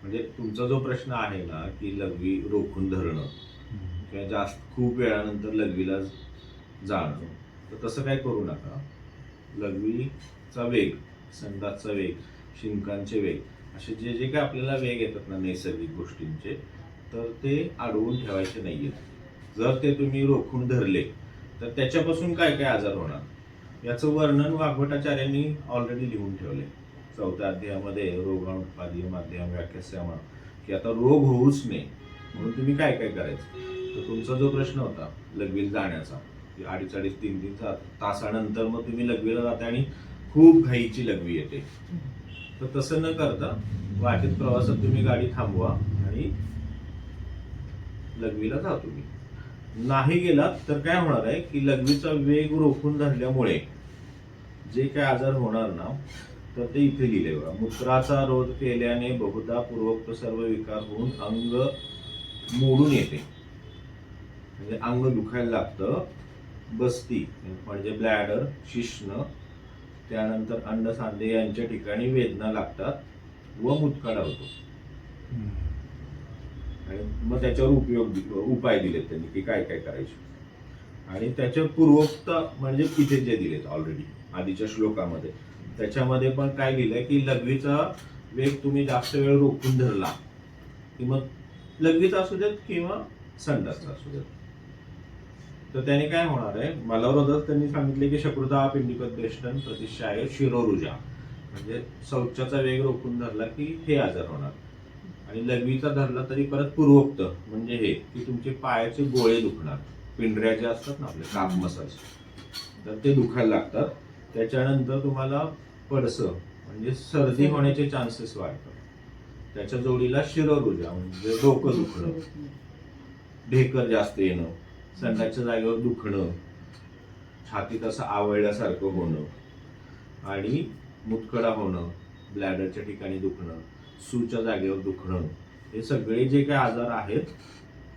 म्हणजे तुमचा जो प्रश्न आहे ना की लघवी रोखून धरणं किंवा जास्त खूप वेळानंतर लघवीला जाणं, तर तसं काय करू नका. लघवीचा वेग, संडासचा वेग, शिंकांचे वेग, असे जे जे काय आपल्याला वेग येतात ना नैसर्गिक गोष्टींचे, तर ते अडवून ठेवायचे नाहीयेत. जर ते तुम्ही रोखून धरले तर त्याच्यापासून काय काय आजार होणार याचं वर्णन वाग्भटाचार्यांनी ऑलरेडी लिहून ठेवले 4थ्या अध्यायामध्ये रोगाणुत्पादीय माध्यम व्याख्यास्यामा, की आता रोग होऊच नये म्हणून तुम्ही काय काय करायचं. तर तुमचा जो प्रश्न होता लघवीला जाण्याचा, की 2.5-3 तासानंतर मग तुम्ही लघवीला जाता आणि खूप घाईची लघवी येते, तर तसं न करता वाटेत प्रवासात तुम्ही गाडी थांबवा आणि लघवीला जा. तुम्ही नाही गेलात तर काय होणार आहे की लघवीचा वेग रोखून धरल्यामुळे जे काय आजार होणार ना, तर ते इथे लिहिले बघा. मूत्राचा रोध केल्याने बहुधा पूर्वोक्त सर्व विकार होऊन अंग मोडून येते, म्हणजे अंग दुखायला लागतं. बस्ती म्हणजे ब्लॅडर, शिश्न, त्यानंतर अंडसांधे यांच्या ठिकाणी वेदना लागतात व मुतखडा होतो. आणि मग त्याच्यावर उपाय दिलेत त्यांनी की काय काय करायचे. आणि त्याच्या पूर्वोक्त म्हणजे इथे जे दिलेत ऑलरेडी आधीच्या श्लोकामध्ये, त्याच्यामध्ये पण काय लिहिलंय की लघवीचा वेग तुम्ही जास्त वेळ रोखून धरला की मग लघवीचा असू देत किंवा संडासचा असू देत, तर त्याने काय होणार आहे. मलावरोधक त्यांनी सांगितले की शकृता पिंडिकोद्वेष्टन प्रतिशाय शिरोरुजा, म्हणजे शौचाचा वेग रोखून धरला की हे आजार होणार. आणि लघवीचा धरला तरी परत पूर्वोक्त म्हणजे हे की तुमचे पायाचे गोळे दुखणार, पिंढऱ्या जे असतात ना आपले काप मसाज, तर ते दुखायला लागतात. त्याच्यानंतर तुम्हाला पडसं म्हणजे सर्दी होण्याचे चान्सेस वाढतात. त्याच्या जोडीला शिरोरुजा म्हणजे डोकं दुखणं, ढेकर जास्त येणं, संडासच्या जागेवर दुखणं, छातीत असं आवळल्यासारखं होणं आणि मुतखडा होणं, ब्लॅडरच्या ठिकाणी दुखणं, सूच्या जागेवर दुखणं, हे सगळे जे काही आजार आहेत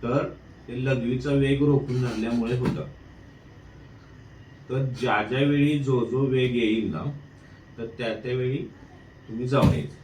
तर ते लघवीचा वेग रोखून धरल्यामुळे होतं. तर ज्या ज्या वेळी जो जो वेग येईल ना, तर त्या त्यावेळी तुम्ही जाऊन यायचं.